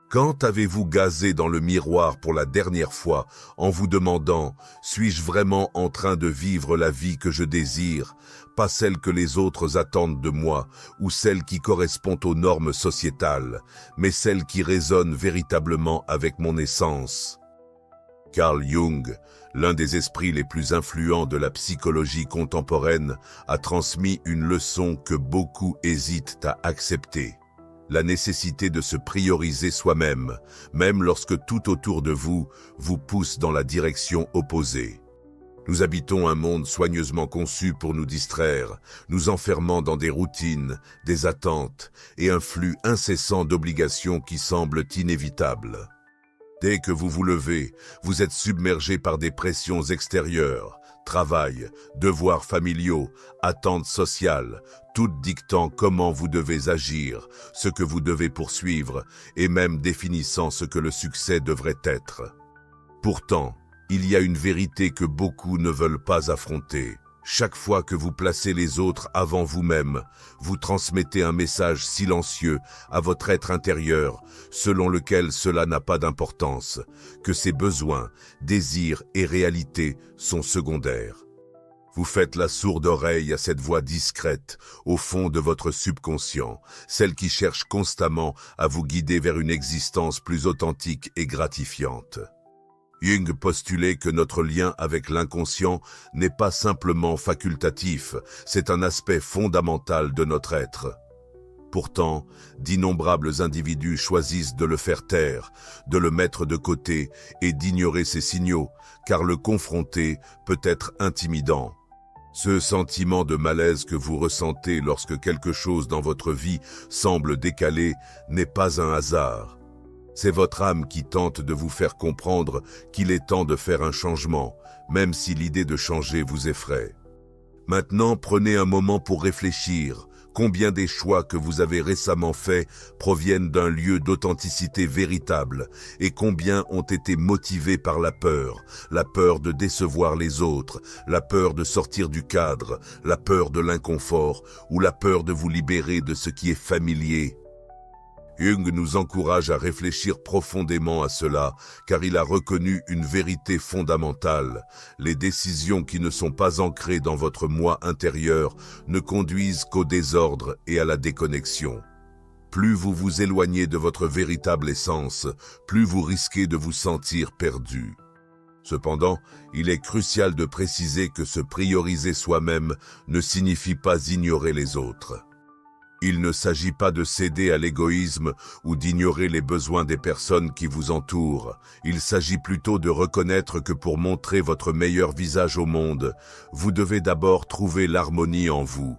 Quand avez-vous gazé dans le miroir pour la dernière fois en vous demandant « Suis-je vraiment en train de vivre la vie que je désire, pas celle que les autres attendent de moi ou celle qui correspond aux normes sociétales, mais celle qui résonne véritablement avec mon essence ?» Carl Jung, l'un des esprits les plus influents de la psychologie contemporaine, a transmis une leçon que beaucoup hésitent à accepter. La nécessité de se prioriser soi-même, même lorsque tout autour de vous vous pousse dans la direction opposée. Nous habitons un monde soigneusement conçu pour nous distraire, nous enfermant dans des routines, des attentes et un flux incessant d'obligations qui semblent inévitables. Dès que vous vous levez, vous êtes submergé par des pressions extérieures, travail, devoirs familiaux, attentes sociales, toutes dictant comment vous devez agir, ce que vous devez poursuivre et même définissant ce que le succès devrait être. Pourtant, il y a une vérité que beaucoup ne veulent pas affronter. Chaque fois que vous placez les autres avant vous-même, vous transmettez un message silencieux à votre être intérieur, selon lequel cela n'a pas d'importance, que ses besoins, désirs et réalités sont secondaires. Vous faites la sourde oreille à cette voix discrète, au fond de votre subconscient, celle qui cherche constamment à vous guider vers une existence plus authentique et gratifiante. Jung postulait que notre lien avec l'inconscient n'est pas simplement facultatif, c'est un aspect fondamental de notre être. Pourtant, d'innombrables individus choisissent de le faire taire, de le mettre de côté et d'ignorer ces signaux, car le confronter peut être intimidant. Ce sentiment de malaise que vous ressentez lorsque quelque chose dans votre vie semble décalé n'est pas un hasard. C'est votre âme qui tente de vous faire comprendre qu'il est temps de faire un changement, même si l'idée de changer vous effraie. Maintenant, prenez un moment pour réfléchir. Combien des choix que vous avez récemment faits proviennent d'un lieu d'authenticité véritable et combien ont été motivés par la peur de décevoir les autres, la peur de sortir du cadre, la peur de l'inconfort ou la peur de vous libérer de ce qui est familier. Jung nous encourage à réfléchir profondément à cela, car il a reconnu une vérité fondamentale. Les décisions qui ne sont pas ancrées dans votre moi intérieur ne conduisent qu'au désordre et à la déconnexion. Plus vous vous éloignez de votre véritable essence, plus vous risquez de vous sentir perdu. Cependant, il est crucial de préciser que se prioriser soi-même ne signifie pas ignorer les autres. Il ne s'agit pas de céder à l'égoïsme ou d'ignorer les besoins des personnes qui vous entourent. Il s'agit plutôt de reconnaître que pour montrer votre meilleur visage au monde, vous devez d'abord trouver l'harmonie en vous.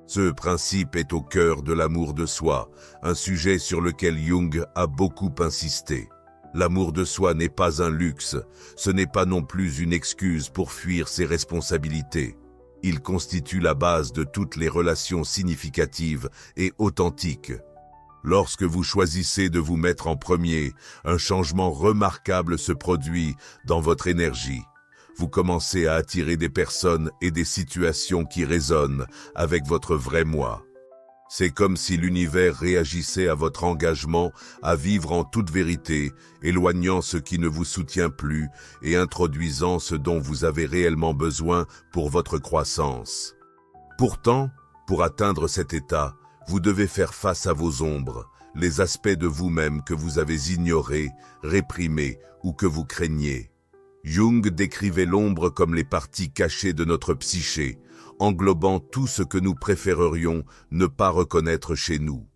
Ce principe est au cœur de l'amour de soi, un sujet sur lequel Jung a beaucoup insisté. L'amour de soi n'est pas un luxe, ce n'est pas non plus une excuse pour fuir ses responsabilités. Il constitue la base de toutes les relations significatives et authentiques. Lorsque vous choisissez de vous mettre en premier, un changement remarquable se produit dans votre énergie. Vous commencez à attirer des personnes et des situations qui résonnent avec votre vrai moi. C'est comme si l'univers réagissait à votre engagement à vivre en toute vérité, éloignant ce qui ne vous soutient plus et introduisant ce dont vous avez réellement besoin pour votre croissance. Pourtant, pour atteindre cet état, vous devez faire face à vos ombres, les aspects de vous-même que vous avez ignorés, réprimés ou que vous craignez. Jung décrivait l'ombre comme les parties cachées de notre psyché, englobant tout ce que nous préférerions ne pas reconnaître chez nous.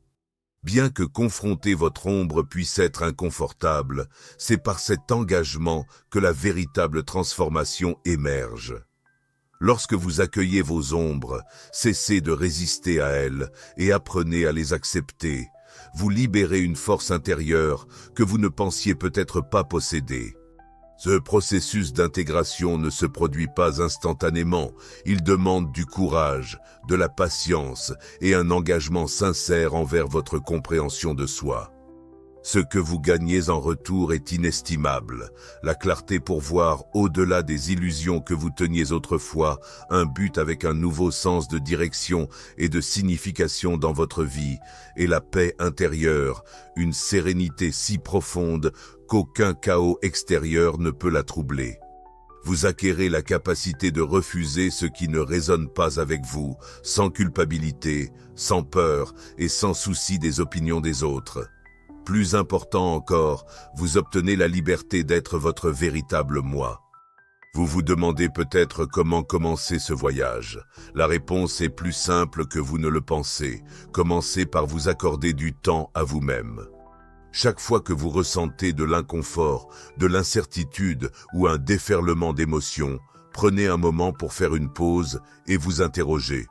Bien que confronter votre ombre puisse être inconfortable, c'est par cet engagement que la véritable transformation émerge. Lorsque vous accueillez vos ombres, cessez de résister à elles et apprenez à les accepter. Vous libérez une force intérieure que vous ne pensiez peut-être pas posséder. Ce processus d'intégration ne se produit pas instantanément, il demande du courage, de la patience et un engagement sincère envers votre compréhension de soi. Ce que vous gagnez en retour est inestimable. La clarté pour voir, au-delà des illusions que vous teniez autrefois, un but avec un nouveau sens de direction et de signification dans votre vie, et la paix intérieure, une sérénité si profonde qu'aucun chaos extérieur ne peut la troubler. Vous acquérez la capacité de refuser ce qui ne résonne pas avec vous, sans culpabilité, sans peur et sans souci des opinions des autres. Plus important encore, vous obtenez la liberté d'être votre véritable moi. Vous vous demandez peut-être comment commencer ce voyage. La réponse est plus simple que vous ne le pensez. Commencez par vous accorder du temps à vous-même. Chaque fois que vous ressentez de l'inconfort, de l'incertitude ou un déferlement d'émotions, prenez un moment pour faire une pause et vous interrogez.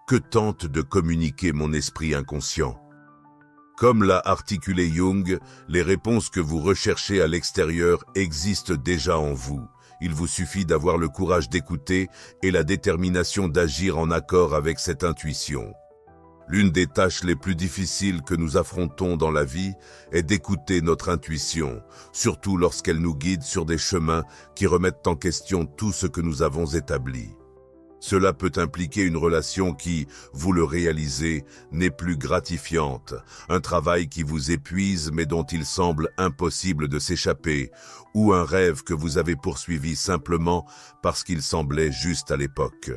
Que tente de communiquer mon esprit inconscient ? Comme l'a articulé Jung, les réponses que vous recherchez à l'extérieur existent déjà en vous. Il vous suffit d'avoir le courage d'écouter et la détermination d'agir en accord avec cette intuition. L'une des tâches les plus difficiles que nous affrontons dans la vie est d'écouter notre intuition, surtout lorsqu'elle nous guide sur des chemins qui remettent en question tout ce que nous avons établi. Cela peut impliquer une relation qui, vous le réalisez, n'est plus gratifiante, un travail qui vous épuise mais dont il semble impossible de s'échapper, ou un rêve que vous avez poursuivi simplement parce qu'il semblait juste à l'époque.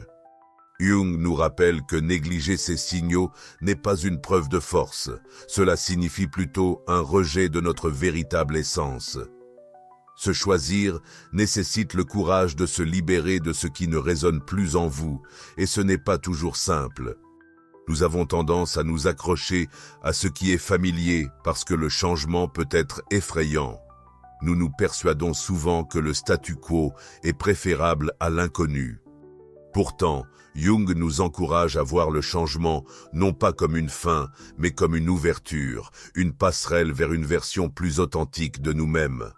Jung nous rappelle que négliger ces signaux n'est pas une preuve de force, cela signifie plutôt un rejet de notre véritable essence. Se choisir nécessite le courage de se libérer de ce qui ne résonne plus en vous, et ce n'est pas toujours simple. Nous avons tendance à nous accrocher à ce qui est familier parce que le changement peut être effrayant. Nous nous persuadons souvent que le statu quo est préférable à l'inconnu. Pourtant, Jung nous encourage à voir le changement non pas comme une fin, mais comme une ouverture, une passerelle vers une version plus authentique de nous-mêmes.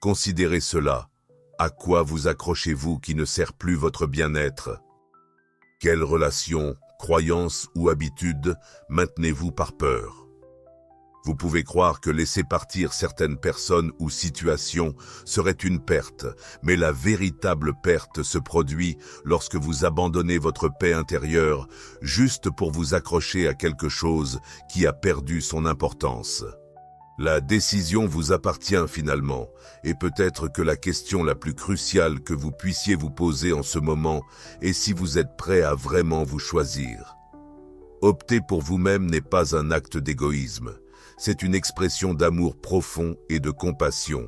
Considérez cela. À quoi vous accrochez-vous qui ne sert plus votre bien-être? Quelles relations, croyances ou habitudes maintenez-vous par peur? Vous pouvez croire que laisser partir certaines personnes ou situations serait une perte, mais la véritable perte se produit lorsque vous abandonnez votre paix intérieure juste pour vous accrocher à quelque chose qui a perdu son importance. La décision vous appartient finalement, et peut-être que la question la plus cruciale que vous puissiez vous poser en ce moment est si vous êtes prêt à vraiment vous choisir. Opter pour vous-même n'est pas un acte d'égoïsme, c'est une expression d'amour profond et de compassion.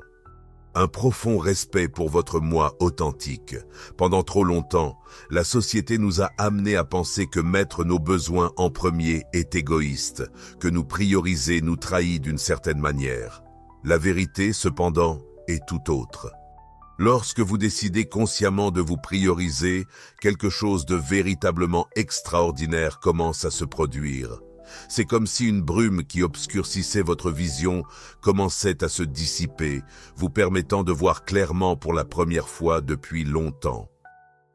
Un profond respect pour votre moi authentique. Pendant trop longtemps, la société nous a amenés à penser que mettre nos besoins en premier est égoïste, que nous prioriser nous trahit d'une certaine manière. La vérité, cependant, est tout autre. Lorsque vous décidez consciemment de vous prioriser, quelque chose de véritablement extraordinaire commence à se produire. C'est comme si une brume qui obscurcissait votre vision commençait à se dissiper, vous permettant de voir clairement pour la première fois depuis longtemps.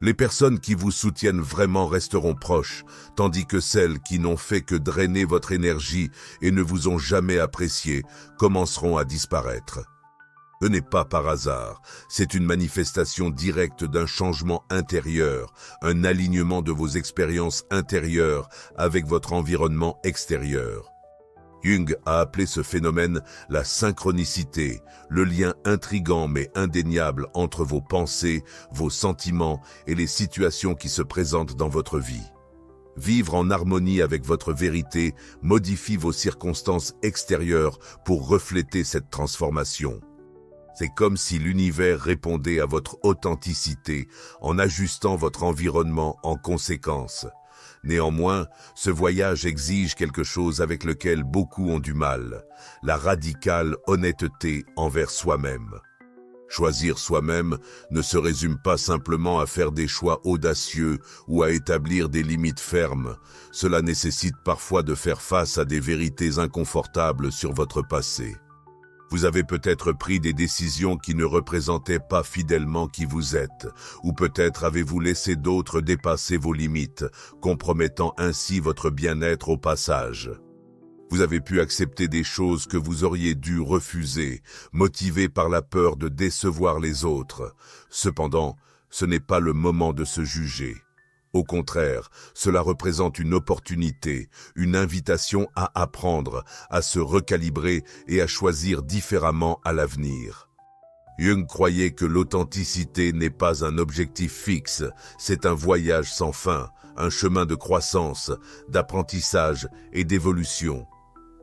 Les personnes qui vous soutiennent vraiment resteront proches, tandis que celles qui n'ont fait que drainer votre énergie et ne vous ont jamais apprécié commenceront à disparaître. Ce n'est pas par hasard, c'est une manifestation directe d'un changement intérieur, un alignement de vos expériences intérieures avec votre environnement extérieur. Jung a appelé ce phénomène la synchronicité, le lien intrigant mais indéniable entre vos pensées, vos sentiments et les situations qui se présentent dans votre vie. Vivre en harmonie avec votre vérité modifie vos circonstances extérieures pour refléter cette transformation. C'est comme si l'univers répondait à votre authenticité en ajustant votre environnement en conséquence. Néanmoins, ce voyage exige quelque chose avec lequel beaucoup ont du mal, la radicale honnêteté envers soi-même. Choisir soi-même ne se résume pas simplement à faire des choix audacieux ou à établir des limites fermes. Cela nécessite parfois de faire face à des vérités inconfortables sur votre passé. Vous avez peut-être pris des décisions qui ne représentaient pas fidèlement qui vous êtes, ou peut-être avez-vous laissé d'autres dépasser vos limites, compromettant ainsi votre bien-être au passage. Vous avez pu accepter des choses que vous auriez dû refuser, motivé par la peur de décevoir les autres. Cependant, ce n'est pas le moment de se juger. Au contraire, cela représente une opportunité, une invitation à apprendre, à se recalibrer et à choisir différemment à l'avenir. Jung croyait que l'authenticité n'est pas un objectif fixe, c'est un voyage sans fin, un chemin de croissance, d'apprentissage et d'évolution.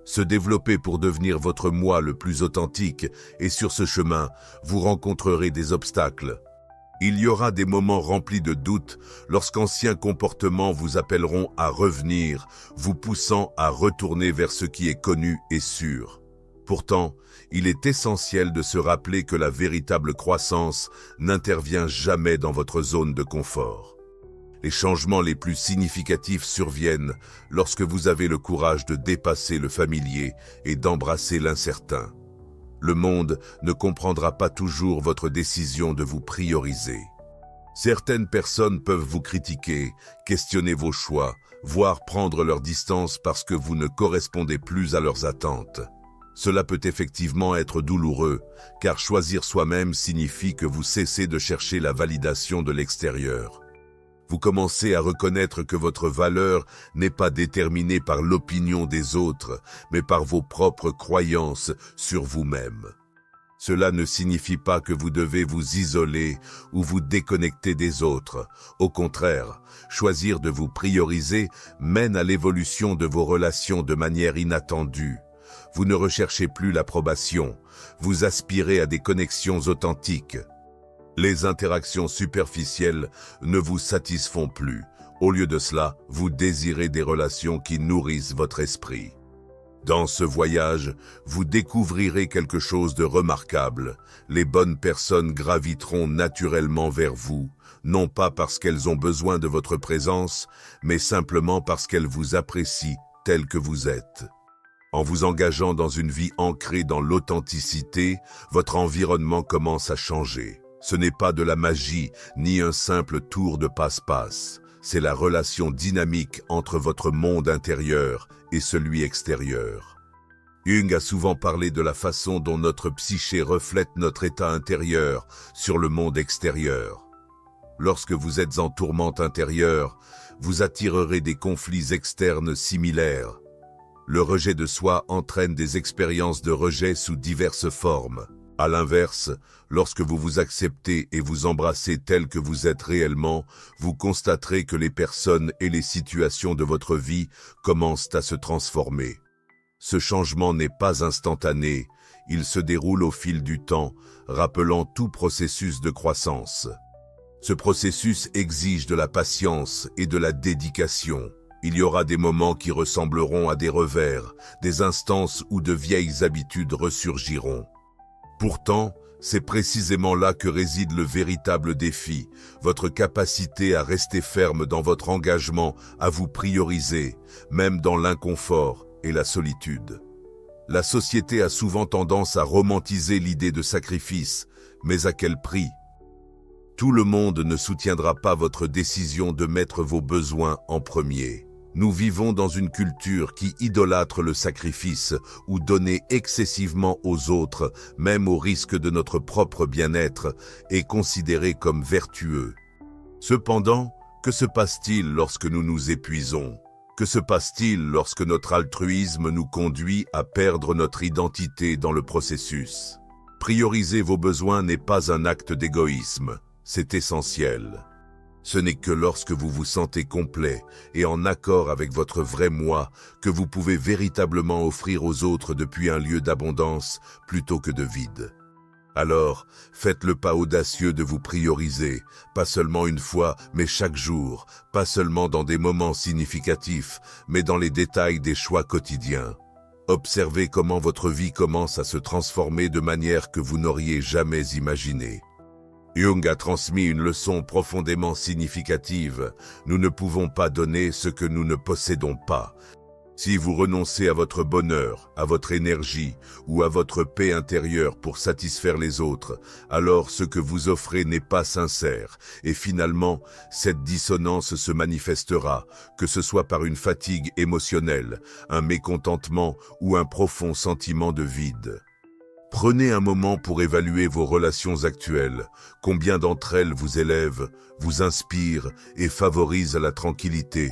Se développer pour devenir votre moi le plus authentique, et sur ce chemin, vous rencontrerez des obstacles. Il y aura des moments remplis de doutes lorsqu'anciens comportements vous appelleront à revenir, vous poussant à retourner vers ce qui est connu et sûr. Pourtant, il est essentiel de se rappeler que la véritable croissance n'intervient jamais dans votre zone de confort. Les changements les plus significatifs surviennent lorsque vous avez le courage de dépasser le familier et d'embrasser l'incertain. Le monde ne comprendra pas toujours votre décision de vous prioriser. Certaines personnes peuvent vous critiquer, questionner vos choix, voire prendre leur distance parce que vous ne correspondez plus à leurs attentes. Cela peut effectivement être douloureux, car choisir soi-même signifie que vous cessez de chercher la validation de l'extérieur. Vous commencez à reconnaître que votre valeur n'est pas déterminée par l'opinion des autres, mais par vos propres croyances sur vous-même. Cela ne signifie pas que vous devez vous isoler ou vous déconnecter des autres. Au contraire, choisir de vous prioriser mène à l'évolution de vos relations de manière inattendue. Vous ne recherchez plus l'approbation, vous aspirez à des connexions authentiques. Les interactions superficielles ne vous satisfont plus. Au lieu de cela, vous désirez des relations qui nourrissent votre esprit. Dans ce voyage, vous découvrirez quelque chose de remarquable. Les bonnes personnes graviteront naturellement vers vous, non pas parce qu'elles ont besoin de votre présence, mais simplement parce qu'elles vous apprécient tel que vous êtes. En vous engageant dans une vie ancrée dans l'authenticité, votre environnement commence à changer. Ce n'est pas de la magie, ni un simple tour de passe-passe. C'est la relation dynamique entre votre monde intérieur et celui extérieur. Jung a souvent parlé de la façon dont notre psyché reflète notre état intérieur sur le monde extérieur. Lorsque vous êtes en tourmente intérieure, vous attirerez des conflits externes similaires. Le rejet de soi entraîne des expériences de rejet sous diverses formes. À l'inverse, lorsque vous vous acceptez et vous embrassez tel que vous êtes réellement, vous constaterez que les personnes et les situations de votre vie commencent à se transformer. Ce changement n'est pas instantané, il se déroule au fil du temps, rappelant tout processus de croissance. Ce processus exige de la patience et de la dédication. Il y aura des moments qui ressembleront à des revers, des instances où de vieilles habitudes ressurgiront. Pourtant, c'est précisément là que réside le véritable défi, votre capacité à rester ferme dans votre engagement, à vous prioriser, même dans l'inconfort et la solitude. La société a souvent tendance à romantiser l'idée de sacrifice, mais à quel prix ? Tout le monde ne soutiendra pas votre décision de mettre vos besoins en premier. Nous vivons dans une culture qui idolâtre le sacrifice ou donner excessivement aux autres, même au risque de notre propre bien-être, est considéré comme vertueux. Cependant, que se passe-t-il lorsque nous nous épuisons ? Que se passe-t-il lorsque notre altruisme nous conduit à perdre notre identité dans le processus ? Prioriser vos besoins n'est pas un acte d'égoïsme, c'est essentiel. Ce n'est que lorsque vous vous sentez complet et en accord avec votre vrai moi que vous pouvez véritablement offrir aux autres depuis un lieu d'abondance plutôt que de vide. Alors, faites le pas audacieux de vous prioriser, pas seulement une fois, mais chaque jour, pas seulement dans des moments significatifs, mais dans les détails des choix quotidiens. Observez comment votre vie commence à se transformer de manière que vous n'auriez jamais imaginée. Jung a transmis une leçon profondément significative. Nous ne pouvons pas donner ce que nous ne possédons pas. Si vous renoncez à votre bonheur, à votre énergie ou à votre paix intérieure pour satisfaire les autres, alors ce que vous offrez n'est pas sincère et finalement, cette dissonance se manifestera, que ce soit par une fatigue émotionnelle, un mécontentement ou un profond sentiment de vide. Prenez un moment pour évaluer vos relations actuelles. Combien d'entre elles vous élèvent, vous inspirent et favorisent la tranquillité?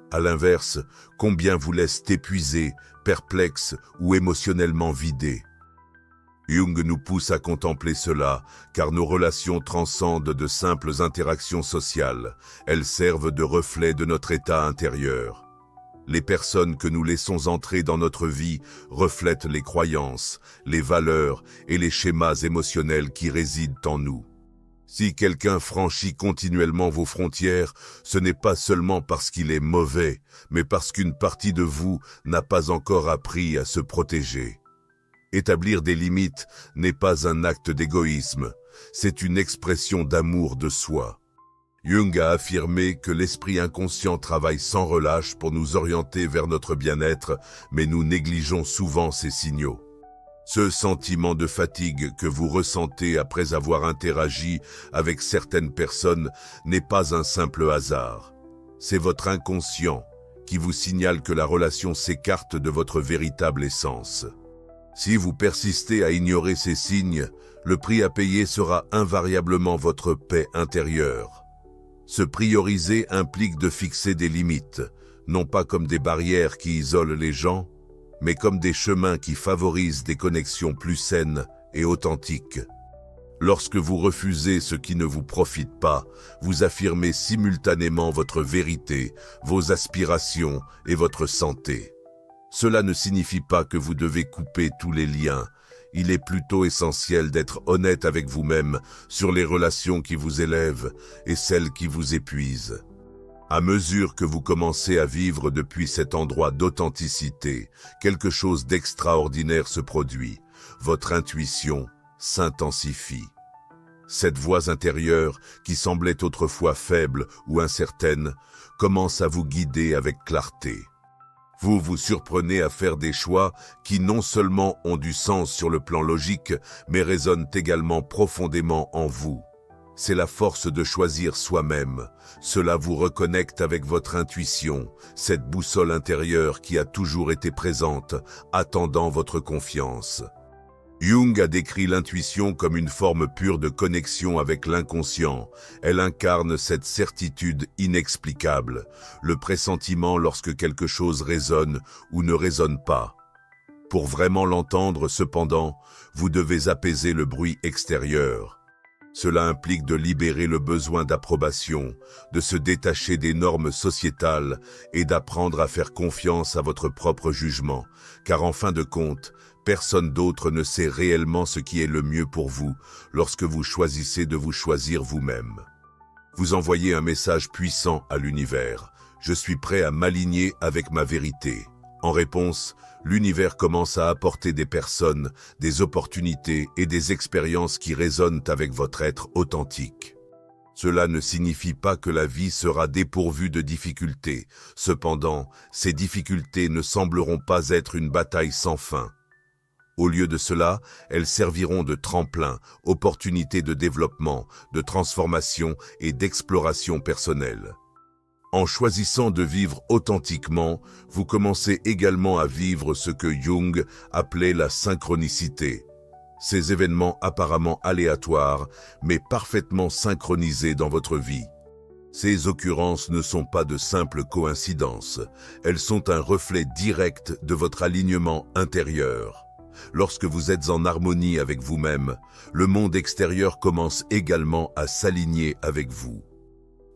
À l'inverse, combien vous laissent épuisés, perplexes ou émotionnellement vidés? Jung nous pousse à contempler cela, car nos relations transcendent de simples interactions sociales. Elles servent de reflet de notre état intérieur. Les personnes que nous laissons entrer dans notre vie reflètent les croyances, les valeurs et les schémas émotionnels qui résident en nous. Si quelqu'un franchit continuellement vos frontières, ce n'est pas seulement parce qu'il est mauvais, mais parce qu'une partie de vous n'a pas encore appris à se protéger. Établir des limites n'est pas un acte d'égoïsme, c'est une expression d'amour de soi. Jung a affirmé que l'esprit inconscient travaille sans relâche pour nous orienter vers notre bien-être, mais nous négligeons souvent ces signaux. Ce sentiment de fatigue que vous ressentez après avoir interagi avec certaines personnes n'est pas un simple hasard. C'est votre inconscient qui vous signale que la relation s'écarte de votre véritable essence. Si vous persistez à ignorer ces signes, le prix à payer sera invariablement votre paix intérieure. Se prioriser implique de fixer des limites, non pas comme des barrières qui isolent les gens, mais comme des chemins qui favorisent des connexions plus saines et authentiques. Lorsque vous refusez ce qui ne vous profite pas, vous affirmez simultanément votre vérité, vos aspirations et votre santé. Cela ne signifie pas que vous devez couper tous les liens. Il est plutôt essentiel d'être honnête avec vous-même sur les relations qui vous élèvent et celles qui vous épuisent. À mesure que vous commencez à vivre depuis cet endroit d'authenticité, quelque chose d'extraordinaire se produit. Votre intuition s'intensifie. Cette voix intérieure, qui semblait autrefois faible ou incertaine, commence à vous guider avec clarté. Vous vous surprenez à faire des choix qui non seulement ont du sens sur le plan logique, mais résonnent également profondément en vous. C'est la force de choisir soi-même. Cela vous reconnecte avec votre intuition, cette boussole intérieure qui a toujours été présente, attendant votre confiance. Jung a décrit l'intuition comme une forme pure de connexion avec l'inconscient. Elle incarne cette certitude inexplicable, le pressentiment lorsque quelque chose résonne ou ne résonne pas. Pour vraiment l'entendre, cependant, vous devez apaiser le bruit extérieur. Cela implique de libérer le besoin d'approbation, de se détacher des normes sociétales et d'apprendre à faire confiance à votre propre jugement, car en fin de compte, personne d'autre ne sait réellement ce qui est le mieux pour vous lorsque vous choisissez de vous choisir vous-même. Vous envoyez un message puissant à l'univers. Je suis prêt à m'aligner avec ma vérité. En réponse, l'univers commence à apporter des personnes, des opportunités et des expériences qui résonnent avec votre être authentique. Cela ne signifie pas que la vie sera dépourvue de difficultés. Cependant, ces difficultés ne sembleront pas être une bataille sans fin. Au lieu de cela, elles serviront de tremplin, opportunités de développement, de transformation et d'exploration personnelle. En choisissant de vivre authentiquement, vous commencez également à vivre ce que Jung appelait la synchronicité. Ces événements apparemment aléatoires, mais parfaitement synchronisés dans votre vie. Ces occurrences ne sont pas de simples coïncidences, elles sont un reflet direct de votre alignement intérieur. Lorsque vous êtes en harmonie avec vous-même, le monde extérieur commence également à s'aligner avec vous.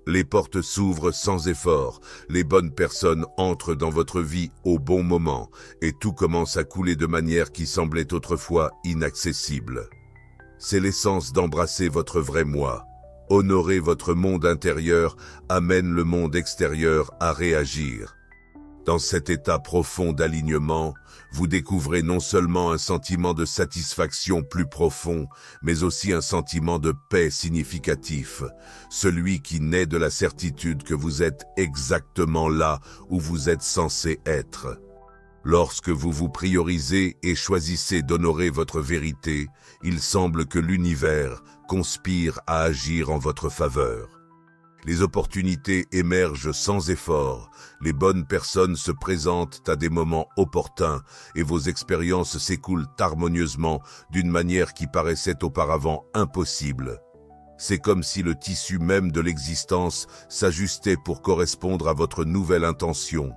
Les portes s'ouvrent sans effort, les bonnes personnes entrent dans votre vie au bon moment et tout commence à couler de manière qui semblait autrefois inaccessible. C'est l'essence d'embrasser votre vrai moi. Honorer votre monde intérieur amène le monde extérieur à réagir. Dans cet état profond d'alignement, vous découvrez non seulement un sentiment de satisfaction plus profond, mais aussi un sentiment de paix significatif, celui qui naît de la certitude que vous êtes exactement là où vous êtes censé être. Lorsque vous vous priorisez et choisissez d'honorer votre vérité, il semble que l'univers conspire à agir en votre faveur. Les opportunités émergent sans effort, les bonnes personnes se présentent à des moments opportuns et vos expériences s'écoulent harmonieusement d'une manière qui paraissait auparavant impossible. C'est comme si le tissu même de l'existence s'ajustait pour correspondre à votre nouvelle intention.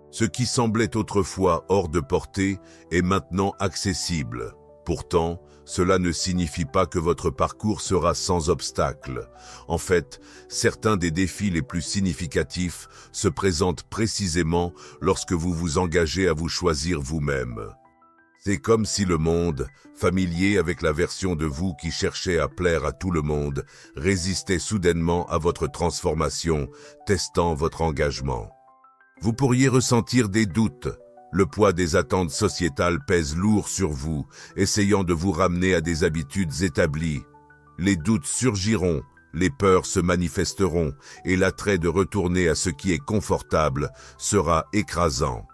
Ce qui semblait autrefois hors de portée est maintenant accessible. Pourtant, cela ne signifie pas que votre parcours sera sans obstacle. En fait, certains des défis les plus significatifs se présentent précisément lorsque vous vous engagez à vous choisir vous-même. C'est comme si le monde, familier avec la version de vous qui cherchait à plaire à tout le monde, résistait soudainement à votre transformation, testant votre engagement. Vous pourriez ressentir des doutes. Le poids des attentes sociétales pèse lourd sur vous, essayant de vous ramener à des habitudes établies. Les doutes surgiront, les peurs se manifesteront, et l'attrait de retourner à ce qui est confortable sera écrasant.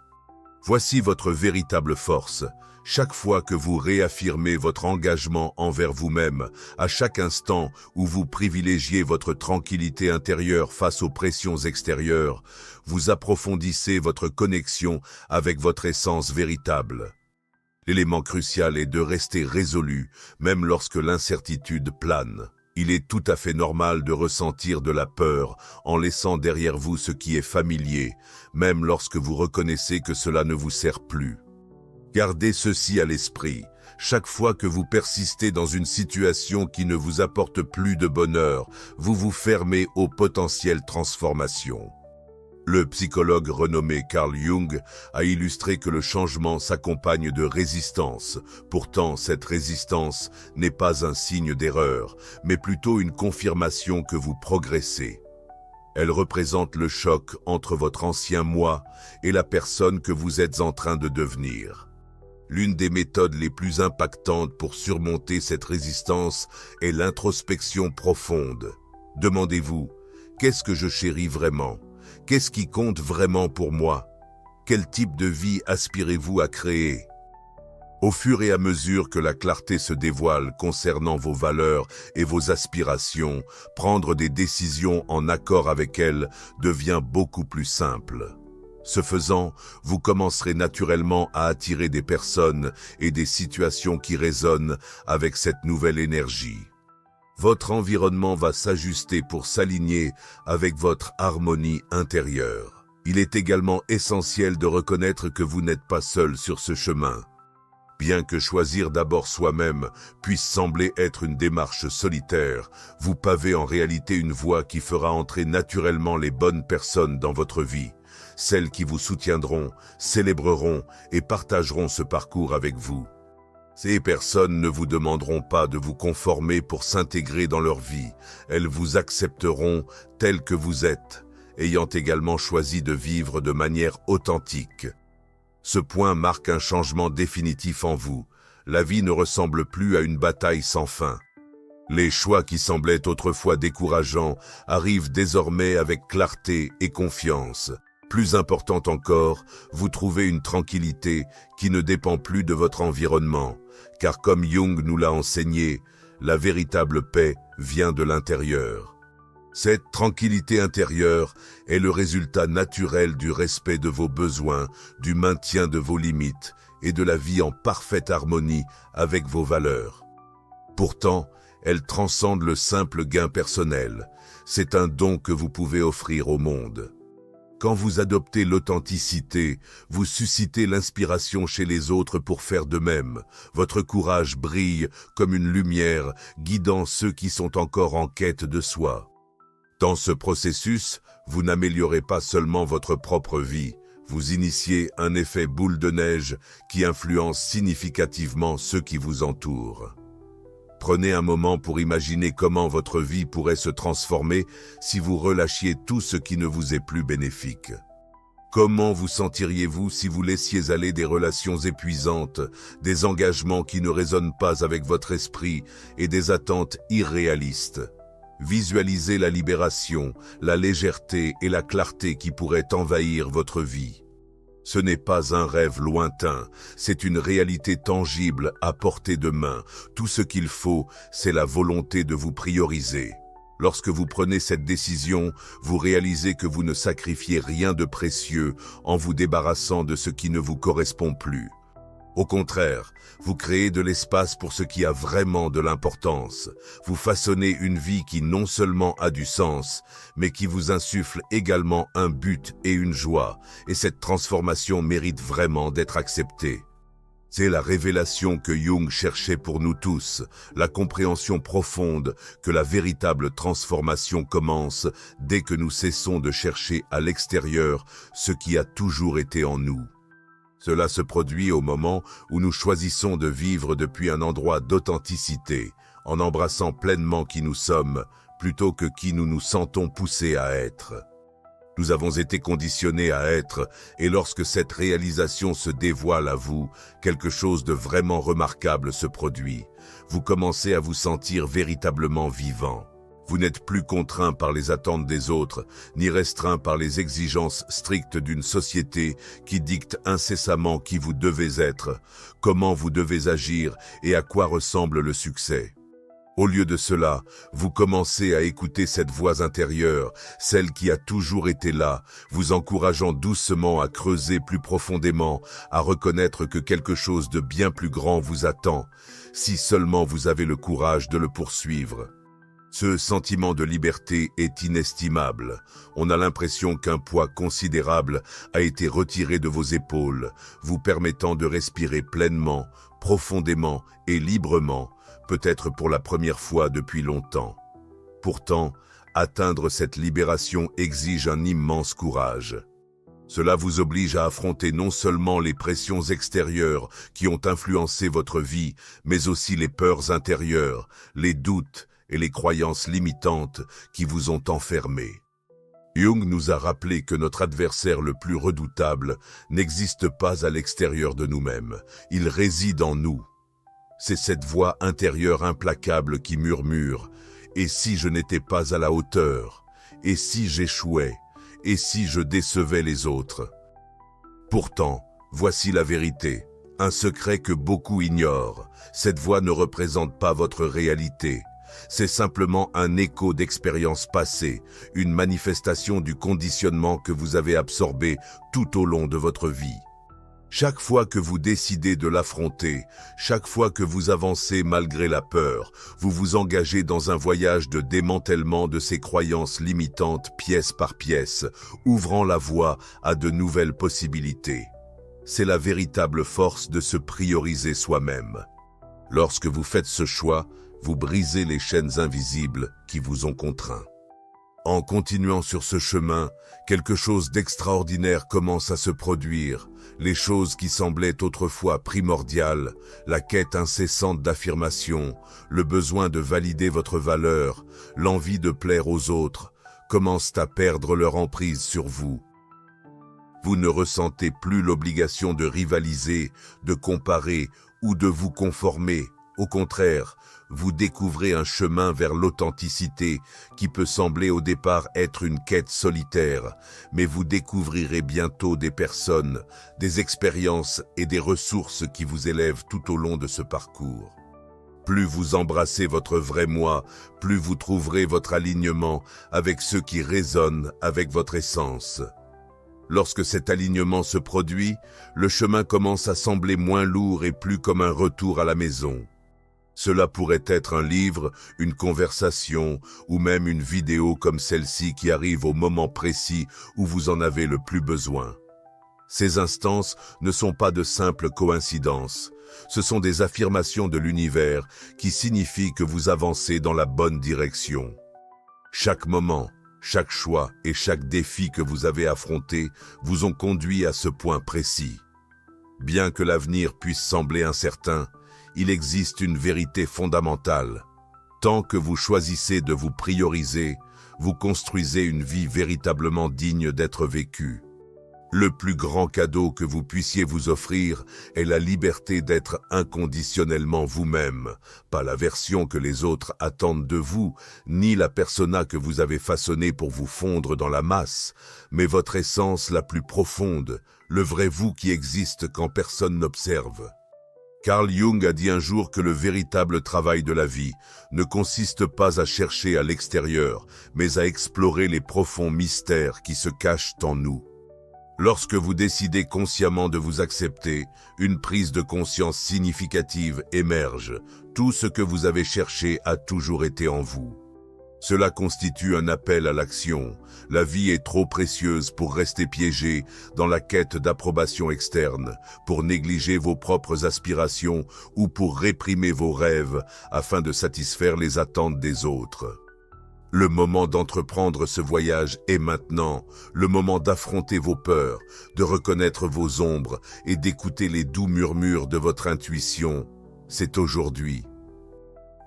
Voici votre véritable force. Chaque fois que vous réaffirmez votre engagement envers vous-même, à chaque instant où vous privilégiez votre tranquillité intérieure face aux pressions extérieures, vous approfondissez votre connexion avec votre essence véritable. L'élément crucial est de rester résolu, même lorsque l'incertitude plane. Il est tout à fait normal de ressentir de la peur en laissant derrière vous ce qui est familier, même lorsque vous reconnaissez que cela ne vous sert plus. Gardez ceci à l'esprit. Chaque fois que vous persistez dans une situation qui ne vous apporte plus de bonheur, vous vous fermez aux potentielles transformations. Le psychologue renommé Carl Jung a illustré que le changement s'accompagne de résistance. Pourtant, cette résistance n'est pas un signe d'erreur, mais plutôt une confirmation que vous progressez. Elle représente le choc entre votre ancien moi et la personne que vous êtes en train de devenir. L'une des méthodes les plus impactantes pour surmonter cette résistance est l'introspection profonde. Demandez-vous, qu'est-ce que je chéris vraiment ? Qu'est-ce qui compte vraiment pour moi? Quel type de vie aspirez-vous à créer? Au fur et à mesure que la clarté se dévoile concernant vos valeurs et vos aspirations, prendre des décisions en accord avec elles devient beaucoup plus simple. Ce faisant, vous commencerez naturellement à attirer des personnes et des situations qui résonnent avec cette nouvelle énergie. Votre environnement va s'ajuster pour s'aligner avec votre harmonie intérieure. Il est également essentiel de reconnaître que vous n'êtes pas seul sur ce chemin. Bien que choisir d'abord soi-même puisse sembler être une démarche solitaire, vous pavez en réalité une voie qui fera entrer naturellement les bonnes personnes dans votre vie. Celles qui vous soutiendront, célébreront et partageront ce parcours avec vous. Ces personnes ne vous demanderont pas de vous conformer pour s'intégrer dans leur vie. Elles vous accepteront tel que vous êtes, ayant également choisi de vivre de manière authentique. Ce point marque un changement définitif en vous. La vie ne ressemble plus à une bataille sans fin. Les choix qui semblaient autrefois décourageants arrivent désormais avec clarté et confiance. Plus important encore, vous trouvez une tranquillité qui ne dépend plus de votre environnement, car comme Jung nous l'a enseigné, la véritable paix vient de l'intérieur. Cette tranquillité intérieure est le résultat naturel du respect de vos besoins, du maintien de vos limites et de la vie en parfaite harmonie avec vos valeurs. Pourtant, elle transcende le simple gain personnel. C'est un don que vous pouvez offrir au monde. Quand vous adoptez l'authenticité, vous suscitez l'inspiration chez les autres pour faire de même. Votre courage brille comme une lumière, guidant ceux qui sont encore en quête de soi. Dans ce processus, vous n'améliorez pas seulement votre propre vie, vous initiez un effet boule de neige qui influence significativement ceux qui vous entourent. Prenez un moment pour imaginer comment votre vie pourrait se transformer si vous relâchiez tout ce qui ne vous est plus bénéfique. Comment vous sentiriez-vous si vous laissiez aller des relations épuisantes, des engagements qui ne résonnent pas avec votre esprit et des attentes irréalistes? Visualisez la libération, la légèreté et la clarté qui pourraient envahir votre vie. Ce n'est pas un rêve lointain, c'est une réalité tangible à portée de main. Tout ce qu'il faut, c'est la volonté de vous prioriser. Lorsque vous prenez cette décision, vous réalisez que vous ne sacrifiez rien de précieux en vous débarrassant de ce qui ne vous correspond plus. Au contraire, vous créez de l'espace pour ce qui a vraiment de l'importance. Vous façonnez une vie qui non seulement a du sens, mais qui vous insuffle également un but et une joie. Et cette transformation mérite vraiment d'être acceptée. C'est la révélation que Jung cherchait pour nous tous, la compréhension profonde que la véritable transformation commence dès que nous cessons de chercher à l'extérieur ce qui a toujours été en nous. Cela se produit au moment où nous choisissons de vivre depuis un endroit d'authenticité, en embrassant pleinement qui nous sommes, plutôt que qui nous nous sentons poussés à être. Nous avons été conditionnés à être, et lorsque cette réalisation se dévoile à vous, quelque chose de vraiment remarquable se produit. Vous commencez à vous sentir véritablement vivant. Vous n'êtes plus contraint par les attentes des autres, ni restreint par les exigences strictes d'une société qui dicte incessamment qui vous devez être, comment vous devez agir et à quoi ressemble le succès. Au lieu de cela, vous commencez à écouter cette voix intérieure, celle qui a toujours été là, vous encourageant doucement à creuser plus profondément, à reconnaître que quelque chose de bien plus grand vous attend, si seulement vous avez le courage de le poursuivre. Ce sentiment de liberté est inestimable. On a l'impression qu'un poids considérable a été retiré de vos épaules, vous permettant de respirer pleinement, profondément et librement, peut-être pour la première fois depuis longtemps. Pourtant, atteindre cette libération exige un immense courage. Cela vous oblige à affronter non seulement les pressions extérieures qui ont influencé votre vie, mais aussi les peurs intérieures, les doutes et les croyances limitantes qui vous ont enfermé. Jung nous a rappelé que notre adversaire le plus redoutable n'existe pas à l'extérieur de nous-mêmes, il réside en nous. C'est cette voix intérieure implacable qui murmure « Et si je n'étais pas à la hauteur? Et si j'échouais? Et si je décevais les autres ?» Pourtant, voici la vérité, un secret que beaucoup ignorent. Cette voix ne représente pas votre réalité. C'est simplement un écho d'expériences passées, une manifestation du conditionnement que vous avez absorbé tout au long de votre vie. Chaque fois que vous décidez de l'affronter, chaque fois que vous avancez malgré la peur, vous vous engagez dans un voyage de démantèlement de ces croyances limitantes pièce par pièce, ouvrant la voie à de nouvelles possibilités. C'est la véritable force de se prioriser soi-même. Lorsque vous faites ce choix, vous brisez les chaînes invisibles qui vous ont contraint. En continuant sur ce chemin, quelque chose d'extraordinaire commence à se produire. Les choses qui semblaient autrefois primordiales, la quête incessante d'affirmation, le besoin de valider votre valeur, l'envie de plaire aux autres, commencent à perdre leur emprise sur vous. Vous ne ressentez plus l'obligation de rivaliser, de comparer ou de vous conformer. Au contraire, vous découvrez un chemin vers l'authenticité qui peut sembler au départ être une quête solitaire, mais vous découvrirez bientôt des personnes, des expériences et des ressources qui vous élèvent tout au long de ce parcours. Plus vous embrassez votre vrai moi, plus vous trouverez votre alignement avec ceux qui résonnent avec votre essence. Lorsque cet alignement se produit, le chemin commence à sembler moins lourd et plus comme un retour à la maison. Cela pourrait être un livre, une conversation ou même une vidéo comme celle-ci qui arrive au moment précis où vous en avez le plus besoin. Ces instances ne sont pas de simples coïncidences. Ce sont des affirmations de l'univers qui signifient que vous avancez dans la bonne direction. Chaque moment, chaque choix et chaque défi que vous avez affronté vous ont conduit à ce point précis. Bien que l'avenir puisse sembler incertain, il existe une vérité fondamentale. Tant que vous choisissez de vous prioriser, vous construisez une vie véritablement digne d'être vécue. Le plus grand cadeau que vous puissiez vous offrir est la liberté d'être inconditionnellement vous-même, pas la version que les autres attendent de vous, ni la persona que vous avez façonnée pour vous fondre dans la masse, mais votre essence la plus profonde, le vrai vous qui existe quand personne n'observe. Carl Jung a dit un jour que le véritable travail de la vie ne consiste pas à chercher à l'extérieur, mais à explorer les profonds mystères qui se cachent en nous. Lorsque vous décidez consciemment de vous accepter, une prise de conscience significative émerge. Tout ce que vous avez cherché a toujours été en vous. Cela constitue un appel à l'action. La vie est trop précieuse pour rester piégée dans la quête d'approbation externe, pour négliger vos propres aspirations ou pour réprimer vos rêves afin de satisfaire les attentes des autres. Le moment d'entreprendre ce voyage est maintenant, le moment d'affronter vos peurs, de reconnaître vos ombres et d'écouter les doux murmures de votre intuition. C'est aujourd'hui.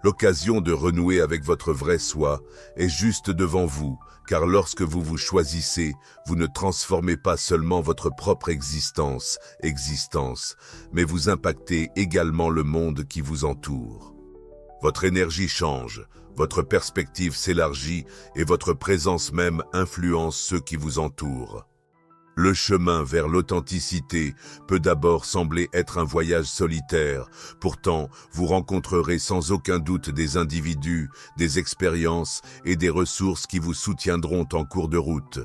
L'occasion de renouer avec votre vrai soi est juste devant vous, car lorsque vous vous choisissez, vous ne transformez pas seulement votre propre existence, mais vous impactez également le monde qui vous entoure. Votre énergie change, votre perspective s'élargit et votre présence même influence ceux qui vous entourent. Le chemin vers l'authenticité peut d'abord sembler être un voyage solitaire. Pourtant, vous rencontrerez sans aucun doute des individus, des expériences et des ressources qui vous soutiendront en cours de route.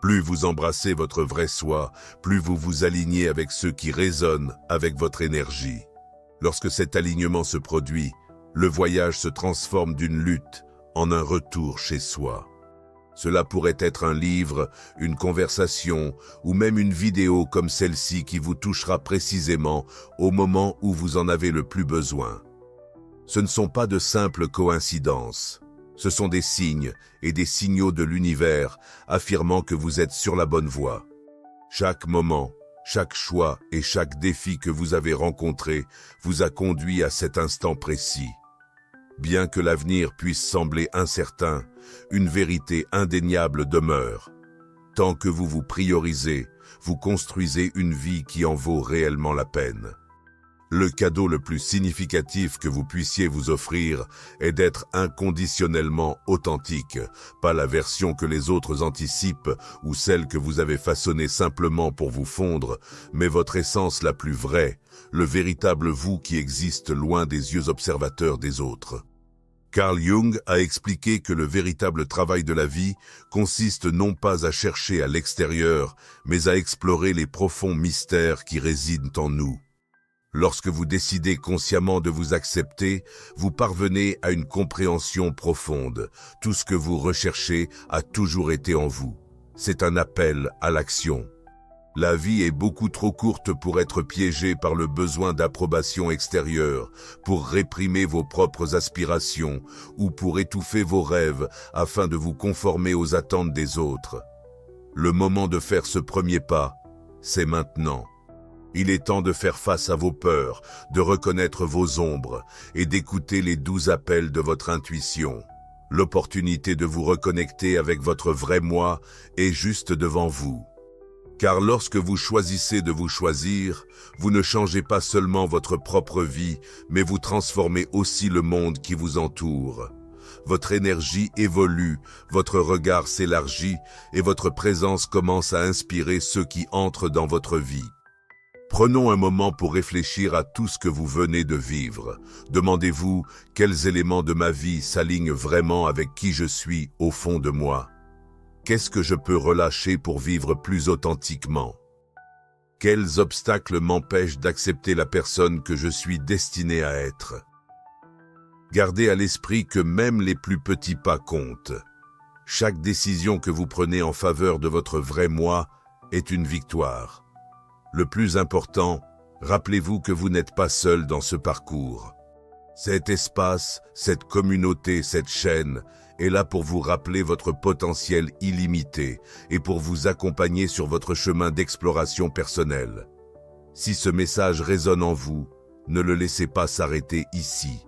Plus vous embrassez votre vrai soi, plus vous vous alignez avec ceux qui résonnent avec votre énergie. Lorsque cet alignement se produit, le voyage se transforme d'une lutte en un retour chez soi. Cela pourrait être un livre, une conversation ou même une vidéo comme celle-ci qui vous touchera précisément au moment où vous en avez le plus besoin. Ce ne sont pas de simples coïncidences. Ce sont des signes et des signaux de l'univers affirmant que vous êtes sur la bonne voie. Chaque moment, chaque choix et chaque défi que vous avez rencontré vous a conduit à cet instant précis. Bien que l'avenir puisse sembler incertain, une vérité indéniable demeure. Tant que vous vous priorisez, vous construisez une vie qui en vaut réellement la peine. Le cadeau le plus significatif que vous puissiez vous offrir est d'être inconditionnellement authentique, pas la version que les autres anticipent ou celle que vous avez façonnée simplement pour vous fondre, mais votre essence la plus vraie, le véritable vous qui existe loin des yeux observateurs des autres. Carl Jung a expliqué que le véritable travail de la vie consiste non pas à chercher à l'extérieur, mais à explorer les profonds mystères qui résident en nous. Lorsque vous décidez consciemment de vous accepter, vous parvenez à une compréhension profonde. Tout ce que vous recherchez a toujours été en vous. C'est un appel à l'action. La vie est beaucoup trop courte pour être piégée par le besoin d'approbation extérieure, pour réprimer vos propres aspirations ou pour étouffer vos rêves afin de vous conformer aux attentes des autres. Le moment de faire ce premier pas, c'est maintenant. Il est temps de faire face à vos peurs, de reconnaître vos ombres et d'écouter les doux appels de votre intuition. L'opportunité de vous reconnecter avec votre vrai moi est juste devant vous. Car lorsque vous choisissez de vous choisir, vous ne changez pas seulement votre propre vie, mais vous transformez aussi le monde qui vous entoure. Votre énergie évolue, votre regard s'élargit et votre présence commence à inspirer ceux qui entrent dans votre vie. Prenons un moment pour réfléchir à tout ce que vous venez de vivre. Demandez-vous quels éléments de ma vie s'alignent vraiment avec qui je suis au fond de moi. Qu'est-ce que je peux relâcher pour vivre plus authentiquement? Quels obstacles m'empêchent d'accepter la personne que je suis destiné à être? Gardez à l'esprit que même les plus petits pas comptent. Chaque décision que vous prenez en faveur de votre vrai moi est une victoire. Le plus important, rappelez-vous que vous n'êtes pas seul dans ce parcours. Cet espace, cette communauté, cette chaîne est là pour vous rappeler votre potentiel illimité et pour vous accompagner sur votre chemin d'exploration personnelle. Si ce message résonne en vous, ne le laissez pas s'arrêter ici.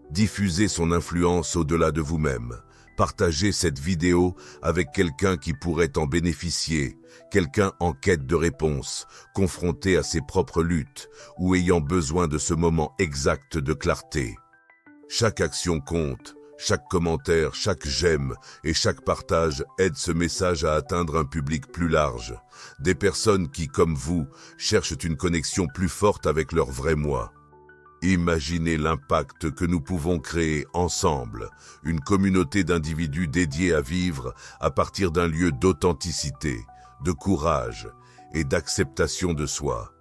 Diffusez son influence au-delà de vous-même. Partagez cette vidéo avec quelqu'un qui pourrait en bénéficier, quelqu'un en quête de réponse, confronté à ses propres luttes ou ayant besoin de ce moment exact de clarté. Chaque action compte, chaque commentaire, chaque j'aime et chaque partage aide ce message à atteindre un public plus large. Des personnes qui, comme vous, cherchent une connexion plus forte avec leur vrai moi. Imaginez l'impact que nous pouvons créer ensemble, une communauté d'individus dédiés à vivre à partir d'un lieu d'authenticité, de courage et d'acceptation de soi.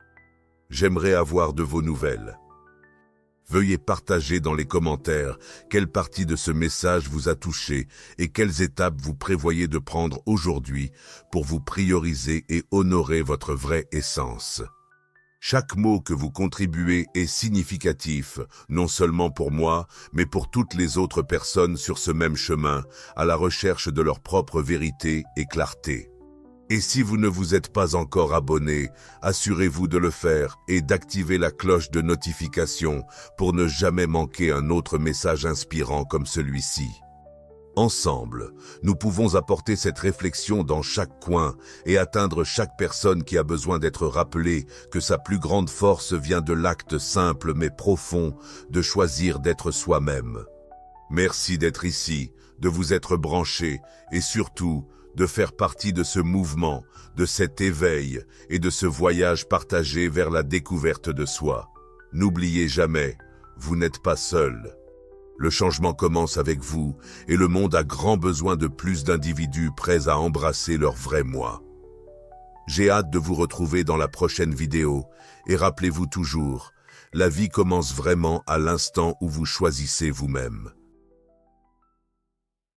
J'aimerais avoir de vos nouvelles. Veuillez partager dans les commentaires quelle partie de ce message vous a touché et quelles étapes vous prévoyez de prendre aujourd'hui pour vous prioriser et honorer votre vraie essence. Chaque mot que vous contribuez est significatif, non seulement pour moi, mais pour toutes les autres personnes sur ce même chemin, à la recherche de leur propre vérité et clarté. Et si vous ne vous êtes pas encore abonné, assurez-vous de le faire et d'activer la cloche de notification pour ne jamais manquer un autre message inspirant comme celui-ci. Ensemble, nous pouvons apporter cette réflexion dans chaque coin et atteindre chaque personne qui a besoin d'être rappelée que sa plus grande force vient de l'acte simple mais profond de choisir d'être soi-même. Merci d'être ici, de vous être branché et surtout de faire partie de ce mouvement, de cet éveil et de ce voyage partagé vers la découverte de soi. N'oubliez jamais, vous n'êtes pas seul. Le changement commence avec vous et le monde a grand besoin de plus d'individus prêts à embrasser leur vrai moi. J'ai hâte de vous retrouver dans la prochaine vidéo et rappelez-vous toujours, la vie commence vraiment à l'instant où vous choisissez vous-même.